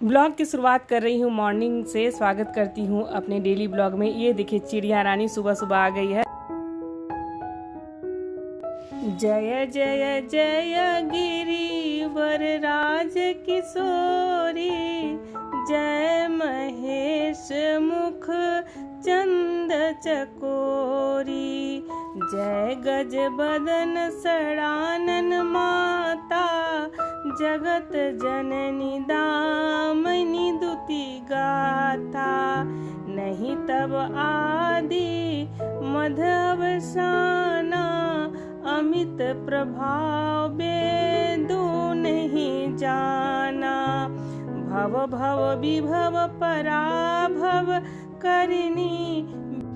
Blog की शुरुआत कर रही हूँ मॉर्निंग से। स्वागत करती हूँ अपने डेली ब्लॉग में। ये देखिए चिड़िया रानी सुबह सुबह आ गई है। जय जय जय गिरिवर राज किशोरी, जय महेश मुख चंद चकोरी, जय गज बदन सड़ानन माता, जगत जननी दामिनी दुति गाथा, नहीं तब आदि मधवसाना, अमित प्रभाव वेदो नहीं जाना, भव भव विभव पराभव करिनी,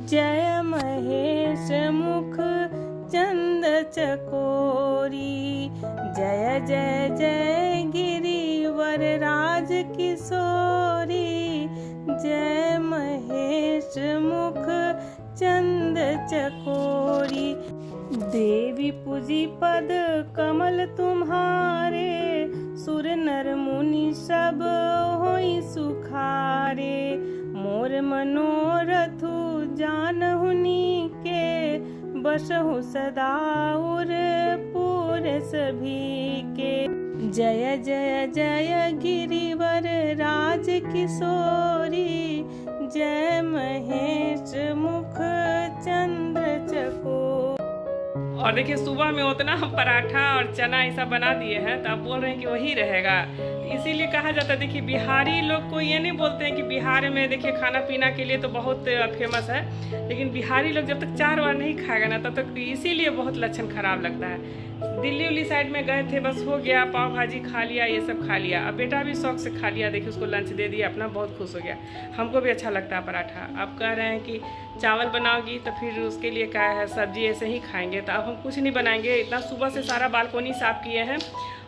जय महेश मुख चंद चकोरी, जय जय जय गिरिवर राज किशोरी, जय महेश मुख चंद चकोरी। देवी पूजी पद कमल तुम्हारे, सुर नर मुनि सब होई सुखारे, मोर मनोरथु जानहुनी के, बसहु सदा उर पूर सभी के, जय जय जय गिरिवर राज किशोरी, जय महेश मुख चंद्र चको। और देखिए सुबह में उतना हम पराठा और चना ऐसा बना दिए हैं तो आप बोल रहे हैं कि वही रहेगा। इसीलिए कहा जाता है, देखिए बिहारी लोग को ये नहीं बोलते हैं कि बिहार में देखिए खाना पीना के लिए तो बहुत फेमस है, लेकिन बिहारी लोग जब तक 4 बार नहीं खाएगा ना तब तक इसीलिए बहुत लक्षण खराब लगता है। दिल्ली उल्ली साइड में गए थे, बस हो गया, पाव भाजी खा लिया, ये सब खा लिया। अब बेटा भी शौक से खा लिया, देखिए उसको लंच दे दिया अपना, बहुत खुश हो गया। हमको भी अच्छा लगता है पराठा। अब कह रहे हैं कि चावल बनाओगी तो फिर उसके लिए क्या है, सब्जी ऐसे ही खाएंगे। तो अब हम कुछ नहीं बनाएंगे। इतना सुबह से सारा बालकोनी साफ़ किए हैं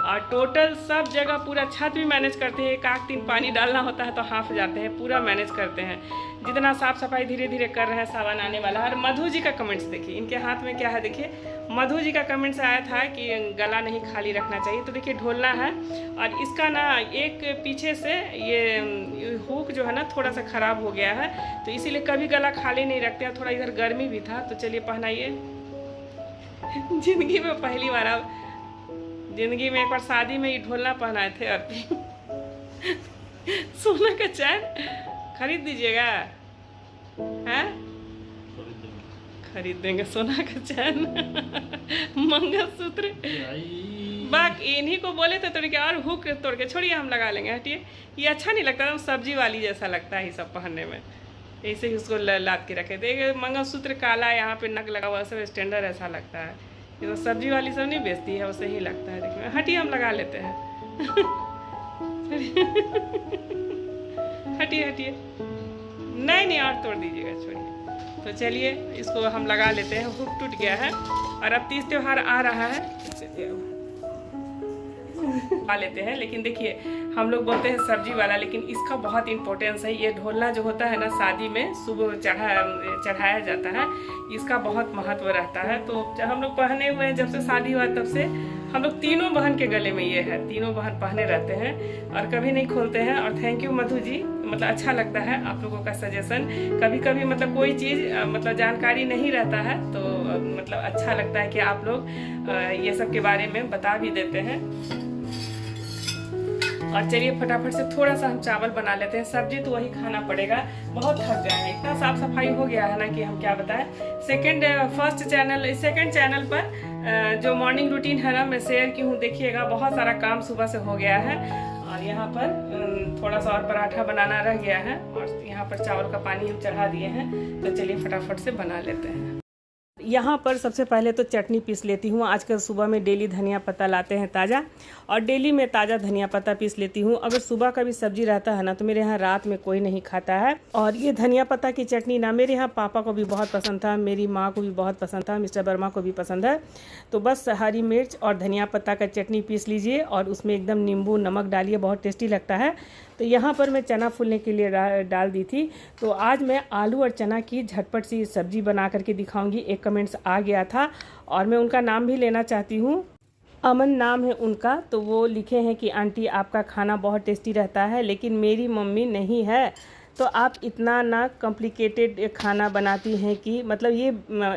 और टोटल सब जगह पूरा छत भी मैनेज करते हैं। 1-3 पानी डालना होता है तो हाफ जाते हैं, पूरा मैनेज करते हैं। जितना साफ़ सफाई धीरे धीरे कर रहे हैं, सावन आने वाला है। और मधु जी का कमेंट्स देखिए, इनके हाथ में क्या है देखिए। मधु जी का कमेंट्स आया था कि गला नहीं खाली रखना चाहिए, तो देखिए ढोलना है। और इसका ना एक पीछे से ये हुक जो है ना थोड़ा सा ख़राब हो गया है, तो इसीलिए कभी गला खाली नहीं रखते हैं। थोड़ा इधर गर्मी भी था, तो चलिए पहनाइए। ज़िंदगी में पहली बार, अब ज़िंदगी में एक बार शादी में ये ढोलना पहनाए थे। और सोना का चैन खरीद दीजिएगा, हैं? खरीद देंगे सोना का चैन, मंगलसूत्र। बाक इन्हीं को बोले थे तोड़ के, और हुक तोड़ के छोड़िए, हम लगा लेंगे। हटिए, ये अच्छा नहीं लगता, सब्जी वाली जैसा लगता है ये सब पहनने में। ऐसे ही उसको लाद के रखे थे। मंगलसूत्र काला, यहाँ पे नग लगा हुआ, सब स्टैंडर्ड ऐसा लगता है। ये तो सब्जी वाली सब नहीं बेचती है, वैसे ही लगता है देखने में। हटिए, हम लगा लेते हैं। हटिए हटिए, नहीं और तोड़ दीजिएगा, छोड़िए। तो चलिए इसको हम लगा लेते हैं। हुक टूट गया है और अब तीज त्योहार आ रहा है, आ लेते हैं। लेकिन देखिए हम लोग बोलते हैं सब्जी वाला, लेकिन इसका बहुत इंपॉर्टेंस है। ये ढोलना जो होता है ना, शादी में सुबह चढ़ाया जाता है, इसका बहुत महत्व रहता है। तो हम लोग पहने हुए हैं, जब से शादी हुआ तब से हम लोग तीनों बहन के गले में ये है। तीनों बहन पहने रहते हैं और कभी नहीं खोलते हैं। और थैंक यू मधु जी, मतलब अच्छा लगता है आप लोगों का सजेशन। कभी कभी मतलब कोई चीज़ मतलब जानकारी नहीं रहता है, तो मतलब अच्छा लगता है कि आप लोग ये सब के बारे में बता भी देते हैं। और चलिए फटाफट से थोड़ा सा हम चावल बना लेते हैं। सब्जी तो वही खाना पड़ेगा, बहुत थक गए हैं। इतना साफ सफाई हो गया है ना कि हम क्या बताएं। सेकंड चैनल पर जो मॉर्निंग रूटीन है ना, मैं शेयर की हूँ, देखिएगा। बहुत सारा काम सुबह से हो गया है। और यहाँ पर थोड़ा सा और पराठा बनाना रह गया है, और यहाँ पर चावल का पानी हम चढ़ा दिए हैं। तो चलिए फटाफट से बना लेते हैं। यहाँ पर सबसे पहले तो चटनी पीस लेती हूँ। आजकल सुबह में डेली धनिया पत्ता लाते हैं ताज़ा, और डेली में ताज़ा धनिया पत्ता पीस लेती हूँ। अगर सुबह का भी सब्जी रहता है ना, तो मेरे यहाँ रात में कोई नहीं खाता है। और ये धनिया पत्ता की चटनी ना मेरे यहाँ पापा को भी बहुत पसंद था, मेरी माँ को भी बहुत पसंद था, मिस्टर वर्मा को भी पसंद है। तो बस हरी मिर्च और धनिया पत्ता का चटनी पीस लीजिए और उसमें एकदम नींबू नमक डालिए, बहुत टेस्टी लगता है। तो यहाँ पर मैं चना फूलने के लिए डाल दी थी। तो आज मैं आलू और चना की झटपट सी सब्जी बना करके दिखाऊंगी। एक कमेंट्स आ गया था और मैं उनका नाम भी लेना चाहती हूँ। अमन नाम है उनका। तो वो लिखे हैं कि आंटी आपका खाना बहुत टेस्टी रहता है, लेकिन मेरी मम्मी नहीं है। तो आप इतना ना कॉम्प्लिकेटेड खाना बनाती हैं कि मतलब ये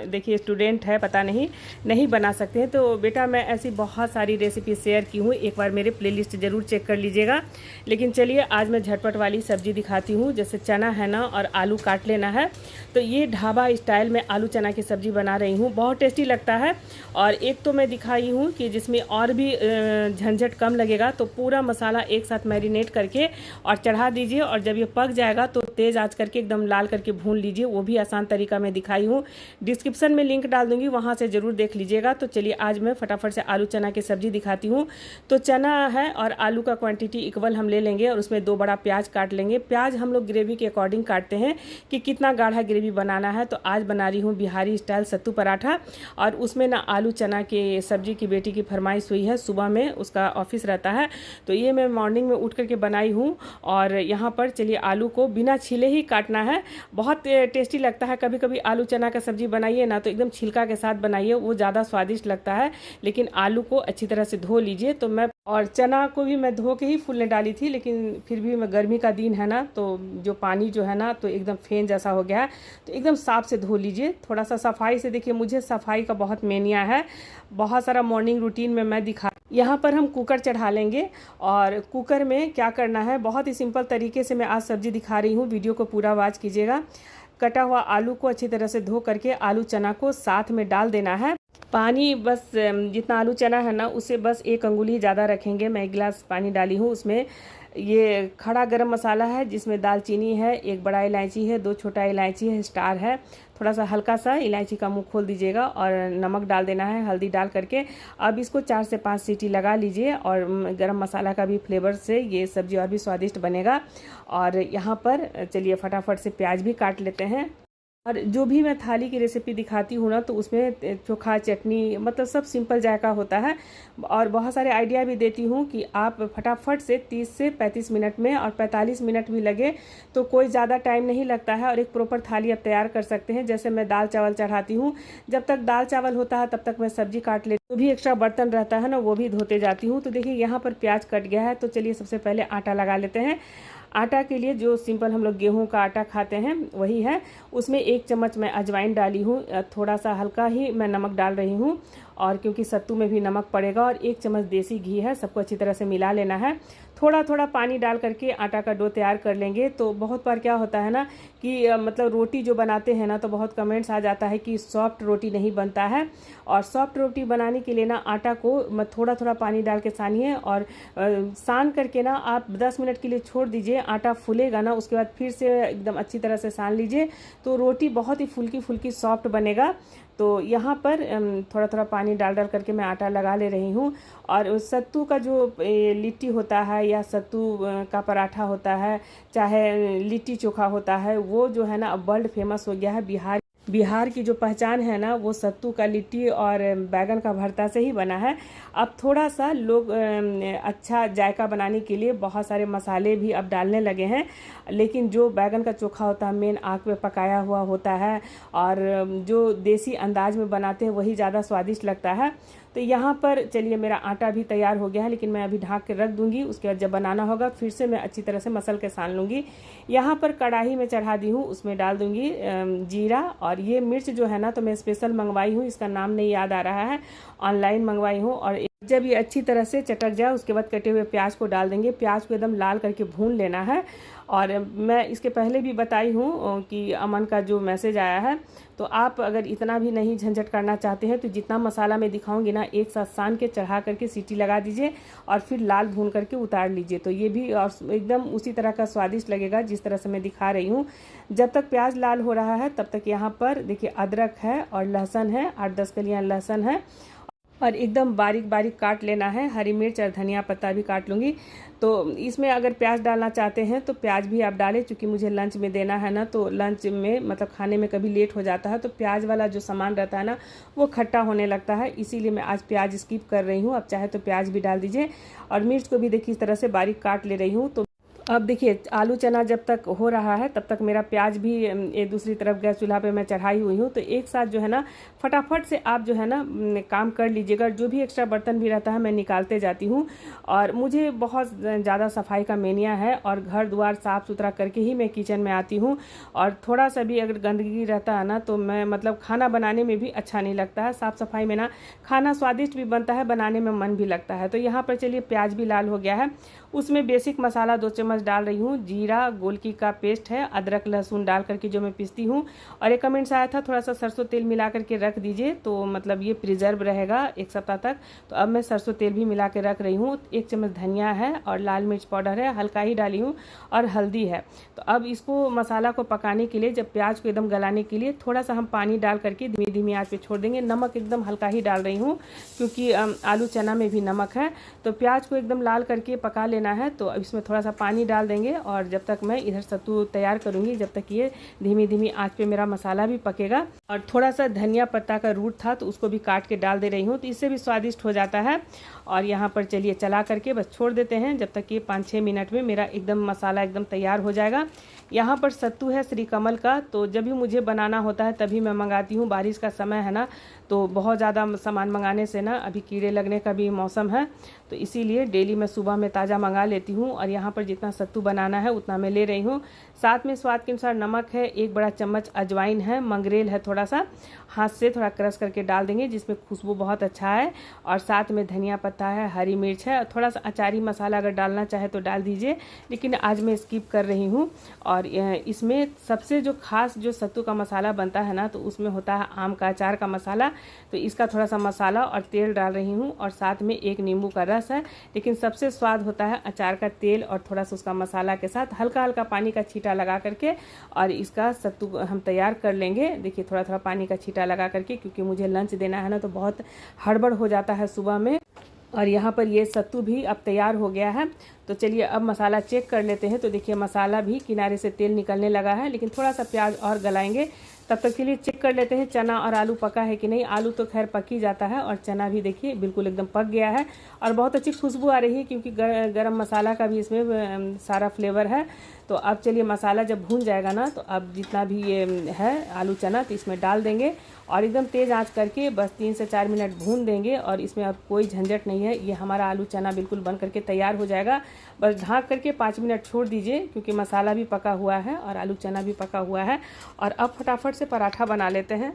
देखिए स्टूडेंट है, पता नहीं बना सकते हैं। तो बेटा मैं ऐसी बहुत सारी रेसिपी शेयर की हूँ, एक बार मेरे प्लेलिस्ट ज़रूर चेक कर लीजिएगा। लेकिन चलिए आज मैं झटपट वाली सब्ज़ी दिखाती हूँ। जैसे चना है ना और आलू काट लेना है। तो ये ढाबा स्टाइल में आलू चना की सब्ज़ी बना रही हूँ, बहुत टेस्टी लगता है। और एक तो मैं दिखाई हूँ कि जिसमें और भी झंझट कम लगेगा। तो पूरा मसाला एक साथ मैरिनेट करके और चढ़ा दीजिए, और जब ये पक जाएगा तो तेज़ आंच करके एकदम लाल करके भून लीजिए। वो भी आसान तरीका मैं दिखाई हूँ, डिस्क्रिप्शन में लिंक डाल दूंगी, वहाँ से ज़रूर देख लीजिएगा। तो चलिए आज मैं फटाफट से आलू चना की सब्ज़ी दिखाती हूँ। तो चना है और आलू का क्वांटिटी इक्वल हम ले लेंगे, और उसमें 2 बड़ा प्याज काट लेंगे। प्याज हम लोग ग्रेवी के अकॉर्डिंग काटते हैं कि कितना गाढ़ा ग्रेवी बनाना है। तो आज बना रही हूँ बिहारी स्टाइल सत्तू पराठा, और उसमें ना आलू चना की सब्ज़ी की बेटी की फरमाइश हुई है, सुबह में उसका ऑफिस रहता है। तो ये मैं मॉर्निंग में उठ करके बनाई हूँ। और यहाँ पर चलिए आलू को बिना छीले ही काटना है, बहुत टेस्टी लगता है। कभी कभी आलू चना का सब्ज़ी बनाइए ना तो एकदम छिलका के साथ बनाइए, वो ज़्यादा स्वादिष्ट लगता है। लेकिन आलू को अच्छी तरह से धो लीजिए। तो मैं और चना को भी मैं धो के ही फूलने डाली थी, लेकिन फिर भी मैं गर्मी का दिन है ना, तो जो पानी जो है ना तो एकदम फेन जैसा हो गया है। तो एकदम साफ से धो लीजिए, थोड़ा सा सफाई से। देखिए मुझे सफाई का बहुत मेनिया है, बहुत सारा मॉर्निंग रूटीन में मैं दिखा। यहाँ पर हम कुकर चढ़ा लेंगे, और कुकर में क्या करना है, बहुत ही सिंपल तरीके से मैं आज सब्जी दिखा रही हूँ, वीडियो को पूरा वॉच कीजिएगा। कटा हुआ आलू को अच्छी तरह से धो करके आलू चना को साथ में डाल देना है। पानी बस जितना आलू चना है ना उससे बस 1 अंगुली ज़्यादा रखेंगे। मैं 1 गिलास पानी डाली हूँ। उसमें ये खड़ा गरम मसाला है, जिसमें दालचीनी है, 1 बड़ा इलायची है, 2 छोटा इलायची है, स्टार है, थोड़ा सा हल्का सा इलायची का मुंह खोल दीजिएगा, और नमक डाल देना है, हल्दी डाल करके। अब इसको 4 से 5 सीटी लगा लीजिए, और गरम मसाला का भी फ्लेवर से ये सब्ज़ी और भी स्वादिष्ट बनेगा। और यहाँ पर चलिए फटाफट से प्याज भी काट लेते हैं। और जो भी मैं थाली की रेसिपी दिखाती हूँ ना तो उसमें चोखा चटनी मतलब सब सिंपल जायका होता है, और बहुत सारे आइडिया भी देती हूँ कि आप फटाफट से 30 से 35 मिनट में, और 45 मिनट भी लगे तो कोई ज़्यादा टाइम नहीं लगता है, और एक प्रॉपर थाली आप तैयार कर सकते हैं। जैसे मैं दाल चावल चढ़ाती हूँ, जब तक दाल चावल होता है तब तक मैं सब्जी काट लेती हूँ। जो भी एक्स्ट्रा बर्तन रहता है ना वो भी धोते जाती हूँ। तो देखिए यहाँ पर प्याज कट गया है। तो चलिए सबसे पहले आटा लगा लेते हैं। आटा के लिए जो सिंपल हम लोग गेहूं का आटा खाते हैं वही है। उसमें 1 चम्मच मैं अजवाइन डाली हूँ, थोड़ा सा हल्का ही मैं नमक डाल रही हूँ, और क्योंकि सत्तू में भी नमक पड़ेगा। और 1 चम्मच देसी घी है, सबको अच्छी तरह से मिला लेना है। थोड़ा थोड़ा पानी डाल करके आटा का डो तैयार कर लेंगे। तो बहुत बार क्या होता है ना कि मतलब रोटी जो बनाते हैं ना तो बहुत कमेंट्स आ जाता है कि सॉफ्ट रोटी नहीं बनता है। और सॉफ्ट रोटी बनाने के लिए ना आटा को थोड़ा थोड़ा पानी डाल के सानिए, और सान करके ना आप 10 मिनट के लिए छोड़ दीजिए। आटा फूलेगा ना, उसके बाद फिर से एकदम अच्छी तरह से सान लीजिए, तो रोटी बहुत ही फुल्की फुल्की सॉफ्ट बनेगा। तो यहाँ पर थोड़ा थोड़ा पानी डाल करके मैं आटा लगा ले रही हूँ। और सत्तू का जो लिट्टी होता है या सत्तू का पराठा होता है, चाहे लिट्टी चोखा होता है, वो जो है ना अब वर्ल्ड फेमस हो गया है। बिहार की जो पहचान है ना वो सत्तू का लिट्टी और बैगन का भरता से ही बना है। अब थोड़ा सा लोग अच्छा जायका बनाने के लिए बहुत सारे मसाले भी अब डालने लगे हैं, लेकिन जो बैगन का चोखा होता है मेन आग पे पकाया हुआ होता है, और जो देसी अंदाज में बनाते हैं वही ज़्यादा स्वादिष्ट लगता है। तो यहाँ पर चलिए मेरा आटा भी तैयार हो गया है, लेकिन मैं अभी ढाँक के रख दूँगी। उसके बाद जब बनाना होगा फिर से मैं अच्छी तरह से मसल के सान लूँगी। यहाँ पर कढ़ाई में चढ़ा दी हूँ, उसमें डाल दूँगी जीरा। और ये मिर्च जो है ना तो मैं स्पेशल मंगवाई हूँ, इसका नाम नहीं याद आ रहा है, ऑनलाइन मंगवाई हूँ। और जब ये अच्छी तरह से चटक जाए उसके बाद कटे हुए प्याज को डाल देंगे। प्याज को एकदम लाल करके भून लेना है। और मैं इसके पहले भी बताई हूँ कि अमन का जो मैसेज आया है, तो आप अगर इतना भी नहीं झंझट करना चाहते हैं तो जितना मसाला मैं दिखाऊंगी ना एक साथ सान के चढ़ा करके सीटी लगा दीजिए, और फिर लाल भून करके उतार लीजिए। तो ये भी और एकदम उसी तरह का स्वादिष्ट लगेगा जिस तरह से मैं दिखा रही हूँ। जब तक प्याज लाल हो रहा है तब तक यहाँ पर देखिए अदरक है और लहसुन है, 8-10 कलियाँ लहसुन है, और एकदम बारीक बारीक काट लेना है। हरी मिर्च और धनिया पत्ता भी काट लूँगी। तो इसमें अगर प्याज डालना चाहते हैं तो प्याज भी आप डालें, क्योंकि मुझे लंच में देना है ना, तो लंच में मतलब खाने में कभी लेट हो जाता है तो प्याज वाला जो सामान रहता है ना वो खट्टा होने लगता है, इसीलिए मैं आज प्याज स्किप कर रही हूँ। अब चाहे तो प्याज भी डाल दीजिए। और मिर्च को भी देखिए इस तरह से बारीक काट ले रही हूँ। तो अब देखिए आलू चना जब तक हो रहा है तब तक मेरा प्याज भी एक दूसरी तरफ गैस चूल्हा पे मैं चढ़ाई हुई हूँ। तो एक साथ जो है ना फटाफट से आप जो है ना काम कर लीजिएगा। जो भी एक्स्ट्रा बर्तन भी रहता है मैं निकालते जाती हूँ। और मुझे बहुत ज़्यादा सफाई का मेनिया है और घर द्वार साफ़ सुथरा करके ही मैं किचन में आती हूँ। और थोड़ा सा भी अगर गंदगी रहता है ना तो मैं मतलब खाना बनाने में भी अच्छा नहीं लगता है। साफ़ सफाई में ना खाना स्वादिष्ट भी बनता है, बनाने में मन भी लगता है। तो यहाँ पर चलिए प्याज भी लाल हो गया है। उसमें बेसिक मसाला 2 चम्मच डाल रही हूँ। जीरा गोलकी का पेस्ट है, अदरक लहसुन डाल करके जो मैं पीसती हूँ। और एक कमेंट्स आया था थोड़ा सा सरसों तेल मिला करके रख दीजिए तो मतलब ये प्रिजर्व रहेगा 1 सप्ताह तक। तो अब मैं सरसों तेल भी मिला के रख रही हूँ। 1 चम्मच धनिया है और लाल मिर्च पाउडर है, हल्का ही डाली हूँ, और हल्दी है। तो अब इसको मसाला को पकाने के लिए, जब प्याज को एकदम गलाने के लिए थोड़ा सा हम पानी डाल करके धीमी धीमी आंच पे छोड़ देंगे। नमक एकदम हल्का ही डाल रही हूँ क्योंकि आलू चना में भी नमक है। तो प्याज को एकदम लाल करके पका लेना है। तो अब इसमें थोड़ा सा पानी डाल देंगे और जब तक मैं इधर सत्तू तैयार करूँगी जब तक ये धीमी धीमी आंच पे मेरा मसाला भी पकेगा। और थोड़ा सा धनिया पत्ता का रूट था तो उसको भी काट के डाल दे रही हूँ, तो इससे भी स्वादिष्ट हो जाता है। और यहाँ पर चलिए चला करके बस छोड़ देते हैं जब तक ये 5-6 मिनट में मेरा एकदम मसाला एकदम तैयार हो जाएगा। यहाँ पर सत्तू है श्री कमल का, तो जब भी मुझे बनाना होता है तभी मैं मंगाती हूँ। बारिश का समय है ना तो बहुत ज़्यादा सामान मंगाने से ना अभी कीड़े लगने का भी मौसम है, तो इसीलिए डेली मैं सुबह में ताज़ा मंगा लेती हूँ। और यहाँ पर जितना सत्तू बनाना है उतना मैं ले रही हूँ। साथ में स्वाद के अनुसार नमक है, 1 बड़ा चम्मच अजवाइन है, मंगरेल है, थोड़ा सा हाथ से थोड़ा क्रश करके डाल देंगे जिसमें खुशबू बहुत अच्छा है। और साथ में धनिया पत्ता है, हरी मिर्च है, और थोड़ा सा अचारी मसाला अगर डालना चाहे तो डाल दीजिए, लेकिन आज मैं स्किप कर रही हूँ। और इसमें सबसे जो खास जो सत्तू का मसाला बनता है ना तो उसमें होता है आम का अचार का मसाला। तो इसका थोड़ा सा मसाला और तेल डाल रही हूँ और साथ में 1 नींबू का रस है। लेकिन सबसे स्वाद होता है अचार का तेल और थोड़ा सा उसका मसाला के साथ हल्का हल्का पानी का छींटा लगा करके, और इसका सत्तू हम तैयार कर लेंगे। देखिए थोड़ा थोड़ा पानी का छींटा लगा करके, क्योंकि मुझे लंच देना है ना तो बहुत हड़बड़ हो जाता है सुबह में। और यहाँ पर ये सत्तू भी अब तैयार हो गया है। तो चलिए अब मसाला चेक कर लेते हैं। तो देखिए मसाला भी किनारे से तेल निकलने लगा है, लेकिन थोड़ा सा प्याज और गलाएंगे। तब तक के लिए चेक कर लेते हैं चना और आलू पका है कि नहीं। आलू तो खैर पक ही जाता है और चना भी देखिए बिल्कुल एकदम पक गया है और बहुत अच्छी खुशबू आ रही है क्योंकि गरम मसाला का भी इसमें सारा फ्लेवर है। तो अब चलिए मसाला जब भून जाएगा ना तो अब जितना भी ये है आलू चना तो इसमें डाल देंगे और एकदम तेज़ आंच करके बस 3 से 4 मिनट भून देंगे। और इसमें अब कोई झंझट नहीं है, ये हमारा आलू चना बिल्कुल बन करके तैयार हो जाएगा। बस ढाँक करके 5 मिनट छोड़ दीजिए क्योंकि मसाला भी पका हुआ है और आलू चना भी पका हुआ है। और अब फटाफट से पराठा बना लेते हैं।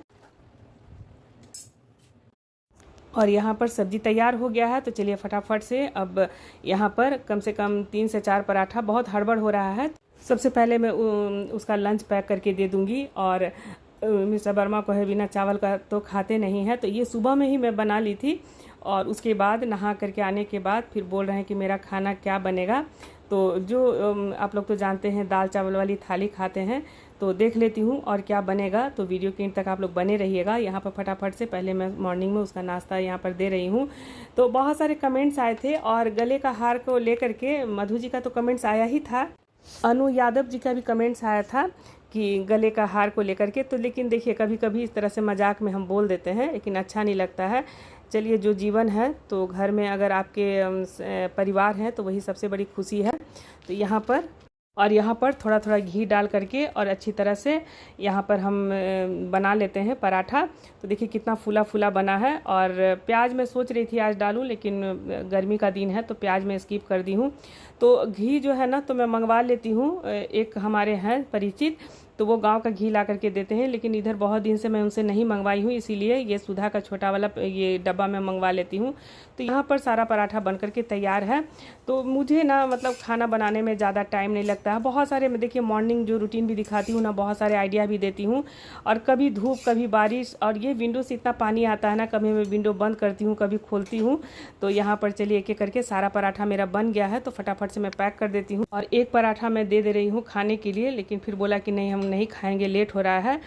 और यहाँ पर सब्जी तैयार हो गया है, तो चलिए फटाफट से अब यहाँ पर कम से कम 3 से 4 पराठा, बहुत हड़बड़ हो रहा है। सबसे पहले मैं उसका लंच पैक करके दे दूँगी। और मिस्टर वर्मा को है बिना चावल का तो खाते नहीं है, तो ये सुबह में ही मैं बना ली थी। और उसके बाद नहा करके आने के बाद फिर बोल रहे हैं कि मेरा खाना क्या बनेगा। तो जो आप लोग तो जानते हैं दाल चावल वाली थाली खाते हैं, तो देख लेती हूँ और क्या बनेगा। तो वीडियो के अंत तक आप लोग बने रहिएगा। यहाँ पर फटाफट से पहले मैं मॉर्निंग में उसका नाश्ता यहाँ पर दे रही हूँ। तो बहुत सारे कमेंट्स आए थे और गले का हार को लेकर के मधु जी का तो कमेंट्स आया ही था, अनु यादव जी का भी कमेंट्स आया था कि गले का हार को लेकर के। तो लेकिन देखिए कभी कभी इस तरह से मजाक में हम बोल देते हैं, लेकिन अच्छा नहीं लगता है। चलिए जो जीवन है तो घर में अगर आपके परिवार हैं तो वही सबसे बड़ी खुशी है। तो यहाँ पर थोड़ा थोड़ा घी डाल करके और अच्छी तरह से यहाँ पर हम बना लेते हैं पराठा। तो देखिए कितना फूला फूला बना है। और प्याज मैं सोच रही थी आज डालूं, लेकिन गर्मी का दिन है तो प्याज मैं स्किप कर दी हूँ। तो घी जो है ना तो मैं मंगवा लेती हूँ, एक हमारे हैं परिचित, तो वो गांव का घी ला करके देते हैं। लेकिन इधर बहुत दिन से मैं उनसे नहीं मंगवाई हूँ, इसीलिए ये सुधा का छोटा वाला ये डब्बा मैं मंगवा लेती हूँ। तो यहाँ पर सारा पराठा बन करके तैयार है। तो मुझे ना मतलब खाना बनाने में ज़्यादा टाइम नहीं लगता है। बहुत सारे मैं देखिए मॉर्निंग जो रूटीन भी दिखाती हूँ ना, बहुत सारे आइडिया भी देती हूँ। और कभी धूप कभी बारिश, और ये विंडो से इतना पानी आता है ना, कभी मैं विंडो बंद करती हूँ कभी खोलती हूँ। तो यहाँ पर चलिए एक एक करके सारा पराठा मेरा बन गया है, तो फटाफट से मैं पैक कर देती हूँ। और एक पराठा मैं दे रही हूँ खाने के लिए, लेकिन फिर बोला कि नहीं हम नहीं खाएंगे, लेट हो रहा है।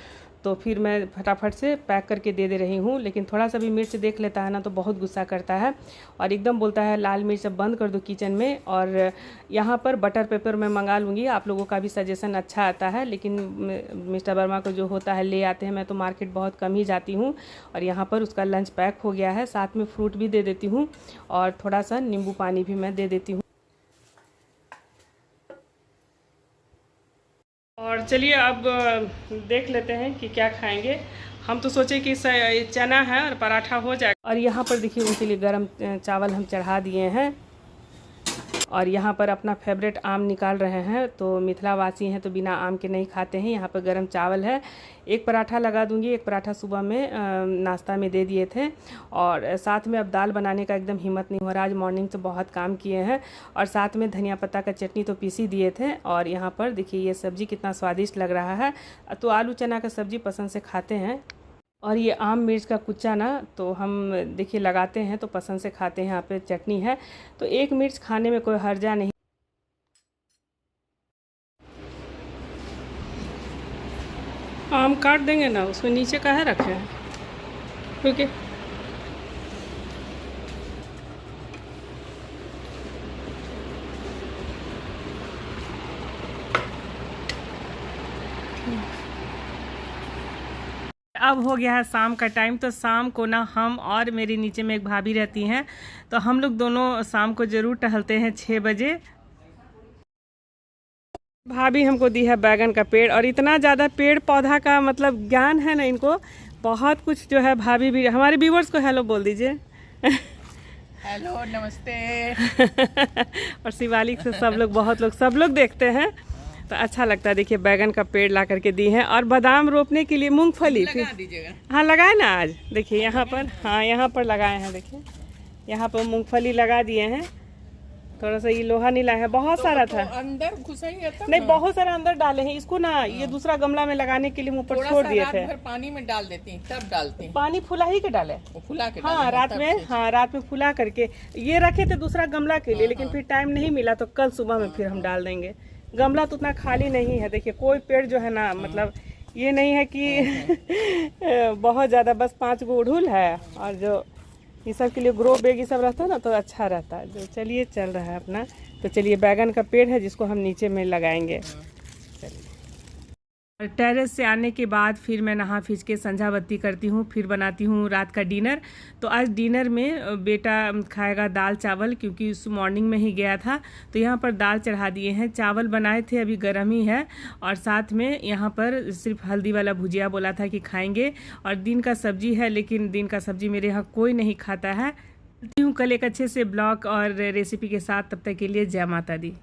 तो फिर मैं फटाफट से पैक करके दे रही हूँ। लेकिन थोड़ा सा भी मिर्च देख लेता है ना तो बहुत गुस्सा करता है और एकदम बोलता है लाल मिर्च अब बंद कर दो किचन में। और यहाँ पर बटर पेपर मैं मंगा लूँगी, आप लोगों का भी सजेशन अच्छा आता है। लेकिन मिस्टर वर्मा को जो होता है ले आते हैं, मैं तो मार्केट बहुत कम ही जाती हूँ। और यहाँ पर उसका लंच पैक हो गया है, साथ में फ्रूट भी दे देती हूँ और थोड़ा सा नींबू पानी भी मैं दे देती हूँ। और चलिए अब देख लेते हैं कि क्या खाएंगे। हम तो सोचे कि चना है और पराठा हो जाएगा। और यहाँ पर देखिए उनके लिए गरम चावल हम चढ़ा दिए हैं। और यहाँ पर अपना फेवरेट आम निकाल रहे हैं। तो मिथिलावासी हैं तो बिना आम के नहीं खाते हैं। यहाँ पर गरम चावल है, एक पराठा लगा दूंगी। एक पराठा सुबह में नाश्ता में दे दिए थे। और साथ में अब दाल बनाने का एकदम हिम्मत नहीं हो रहा। आज मॉर्निंग से बहुत काम किए हैं। और साथ में धनिया पत्ता का चटनी तो पीसी दिए थे। और यहाँ पर देखिए ये सब्ज़ी कितना स्वादिष्ट लग रहा है। तो आलू चना का सब्ज़ी पसंद से खाते हैं। और ये आम मिर्च का कुच्चा ना तो हम देखिए लगाते हैं तो पसंद से खाते हैं। यहाँ पे चटनी है तो एक मिर्च खाने में कोई हर्जा नहीं। आम काट देंगे ना, उसको नीचे काहे रखे हैं क्योंकि अब हो गया है शाम का टाइम। तो शाम को ना हम और मेरे नीचे में एक भाभी रहती हैं तो हम लोग दोनों शाम को ज़रूर टहलते हैं 6 बजे। भाभी हमको दी है बैगन का पेड़। और इतना ज़्यादा पेड़ पौधा का मतलब ज्ञान है ना इनको, बहुत कुछ जो है। भाभी भी हमारे व्यूवर्स को हेलो बोल दीजिए। हेलो नमस्ते। और शिवालिक से सब लोग देखते हैं तो अच्छा लगता है। देखिए बैगन का पेड़ ला करके दी है। और बादाम रोपने के लिए मूंगफली लगा दीजिएगा। हाँ लगाए ना आज। देखिए यहाँ पर, हाँ यहाँ पर लगाए हैं। देखिए यहाँ पर मूंगफली लगा दिए हैं। थोड़ा सा ये लोहा नहीं लाया है, बहुत सारा था अंदर घुसा ही है नहीं, बहुत सारा अंदर डाले हैं इसको ना। ये दूसरा गमला में लगाने के लिए ऊपर छोड़ दिए थे। पानी में डाल देती हैं तब डालते हैं। पानी फुला ही के डाले, फुला के हाँ रात में फुला करके ये रखे थे दूसरा गमला के लिए। लेकिन फिर टाइम नहीं मिला तो कल सुबह में फिर हम डाल देंगे। गमला तो उतना खाली नहीं है। देखिए कोई पेड़ जो है ना मतलब ये नहीं है कि बहुत ज़्यादा, बस 5 गो उड़हुल है। और जो ये सब के लिए ग्रो बैग ये सब रहता है ना तो अच्छा रहता है। जो चलिए चल रहा है अपना। तो चलिए बैगन का पेड़ है जिसको हम नीचे में लगाएंगे। टेरेस से आने के बाद फिर मैं नहा फिज के संझा बत्ती करती हूँ, फिर बनाती हूँ रात का डिनर। तो आज डिनर में बेटा खाएगा दाल चावल क्योंकि उस मॉर्निंग में ही गया था। तो यहाँ पर दाल चढ़ा दिए हैं, चावल बनाए थे अभी गर्म ही है। और साथ में यहाँ पर सिर्फ हल्दी वाला भुजिया बोला था कि खाएंगे। और दिन का सब्जी है, लेकिन दिन का सब्जी मेरे यहाँ कोई नहीं खाता है। मिलती हूँ कल एक अच्छे से ब्लॉग और रेसिपी के साथ। तब तक के लिए जय माता दी।